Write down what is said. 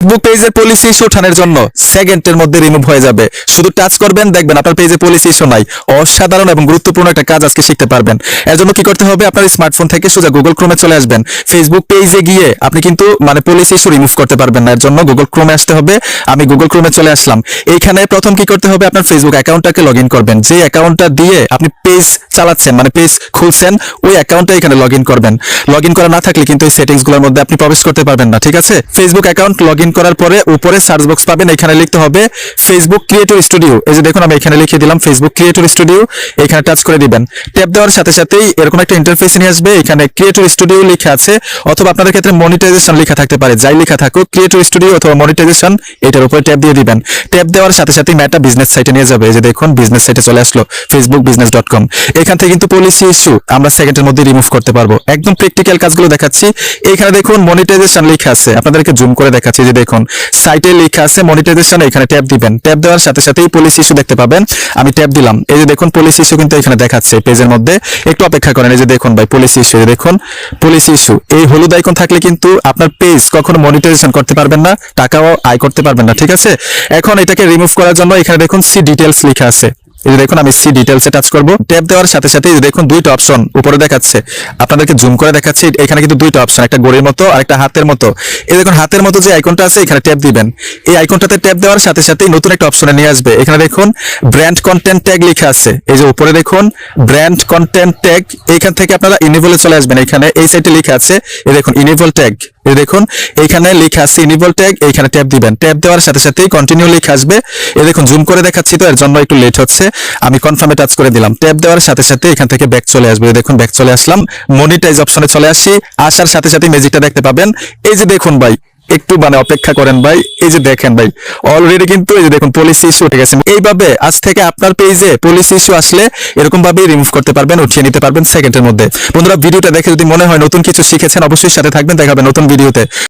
Facebook পেজের policy issue ওঠানোর জন্য সেকেন্ডের মধ্যে রিমুভ হয়ে যাবে। শুধু টাচ করবেন, দেখবেন আপনার পেজে পলিসি ইস্যু নাই। অসাধারণ এবং গুরুত্বপূর্ণ একটা কাজ আজকে শিখতে পারবেন। এর জন্য কি করতে হবে, আপনার স্মার্টফোন থেকে সোজা গুগল ক্রোমে চলে আসবেন। ফেসবুক পেজে গিয়ে আপনি কিন্তু পলিসি ইস্যু রিমুভ করতে পারবেন না। এর জন্য গুগল ক্রোমে আসতে হবে। আমি গুগল ক্রোমে চলে আসলাম। এইখানে প্রথম কি করতে হবে, আপনার ফেসবুক অ্যাকাউন্টটাকে লগ ইন করবেন। যে অ্যাকাউন্টটা দিয়ে আপনি পেজ চালাচ্ছেন, পেজ খুলছেন, ওই অ্যাকাউন্টটা এখানে লগ ইন করবেন। লগ ইন করা না থাকলে কিন্তু এই সেটিংস গুলোর মধ্যে আপনি প্রবেশ করতে পারবেন না, ঠিক আছে? ফেসবুক অ্যাকাউন্ট লগ ইন করার পরে উপরে সার্চ বক্স পাবেন, এখানে লিখতে হবে ফেসবুক ক্রিয়েটর স্টুডিও। এই যে দেখুন, আমি এখানে লিখে দিলাম ফেসবুক ক্রিয়েটর স্টুডিও। এখানে টাচ করে দিবেন। ট্যাপ দেওয়ার সাথে সাথেই এরকম একটা ইন্টারফেস নিয়ে আসবে। এখানে ক্রিয়েটর স্টুডিও লেখা আছে, অথবা আপনাদের ক্ষেত্রে মনিটাইজেশন লেখা থাকতে পারে। যাই লেখা থাকুক, ক্রিয়েটর স্টুডিও অথবা মনিটাইজেশন, এটার উপরে ট্যাপ দিয়ে দিবেন। ট্যাপ দেওয়ার সাথে সাথেই মেটা বিজনেস সাইটে নিয়ে যাবে। এই যে দেখুন, বিজনেস সাইটে চলে আসলো, facebook.business.com। এখান থেকে কিন্তু পলিসি ইস্যু আমরা সেকেন্ডের মধ্যে রিমুভ করতে পারবো। একদম প্র্যাকটিক্যাল কাজগুলো দেখাচ্ছি। এখানে দেখুন মনিটাইজেশন লেখা আছে, আপনাদেরকে জুম করে দেখাচ্ছি। যে দেখুন সাইটে লেখা আছে মনিটাইজেশন, এখানে ট্যাপ দিবেন। ট্যাপ দেওয়ার সাথে সাথেই পলিসি ইস্যু দেখতে পাবেন। আমি ট্যাপ দিলাম। এই যে দেখুন পলিসি ইস্যু কিন্তু এখানে দেখাচ্ছে পেজের মধ্যে। একটু অপেক্ষা করেন। এই যে দেখুন ভাই, পলিসি ইস্যু, দেখুন পলিসি ইস্যু। এই হলুদ আইকন থাকলে কিন্তু আপনার পেজ কখনো মনিটাইজেশন করতে পারবেন না, টাকাও আয় করতে পারবেন না, ঠিক আছে? এখন এটাকে রিমুভ করার জন্য এখানে দেখুন সি ডিটেইলস লেখা আছে। এই যে দেখুন, আমি সি ডিটেইলসে টাচ করব। ট্যাপ দেওয়ার সাথে সাথে এই যে দেখুন দুইটা অপশন উপরে দেখাচ্ছে। আপনাদেরকে জুম করে দেখাচ্ছি। এখানে কিন্তু দুইটা অপশন, একটা ঘড়ির মতো আর একটা হাতের মতো। এই দেখুন হাতের মতো যে আইকনটা আছে, এখানে ট্যাপ দিবেন। এই আইকনটাতে ট্যাপ দেওয়ার সাথে সাথেই নতুন একটা অপশনে নিয়ে আসবে। এখানে দেখুন ব্র্যান্ড কন্টেন্ট ট্যাগ লেখা আছে। এই যে উপরে দেখুন ব্র্যান্ড কন্টেন্ট ট্যাগ, এইখান থেকে আপনারা ইনেবলে চলে আসবেন। এখানে এই সাইডে লেখা আছে, এই দেখুন ইনেবল ট্যাগ। এই দেখুন এইখানে লেখা আছে ইনেবল ট্যাগ, এইখানে ট্যাপ দিবেন। ট্যাপ দেওয়ার সাথে সাথেই কন্টিনিউ লেখা আসবে। এই দেখুন জুম করে দেখাচ্ছি তো, এর জন্য একটু লেট হচ্ছে। আমি কনফার্মে টাচ করে দিলাম। ট্যাপ দেওয়ার সাথে সাথে এখান থেকে ব্যাক চলে আসবে। দেখুন ব্যাক চলে আসলাম। মনিটাইজ অপশনে চলে আসি। আসার সাথে সাথে ম্যাজিকটা দেখতে পাবেন। এই যে দেখুন ভাই, একটু অপেক্ষা করেন ভাই। এই যে দেখেন ভাই, অলরেডি কিন্তু এই যে দেখুন পলিসি ইস্যু উঠে গেছে। এইভাবে আজ থেকে আপনার পেজে পলিসি ইস্যু আসলে এরকম ভাবে রিমুভ করতে পারবেন, উঠিয়ে নিতে পারবেন সেকেন্ডের মধ্যে। বন্ধুরা, ভিডিওটা দেখে যদি মনে হয় নতুন কিছু শিখেছেন, অবশ্যই সাথে থাকবেন। দেখা হবে নতুন ভিডিওতে।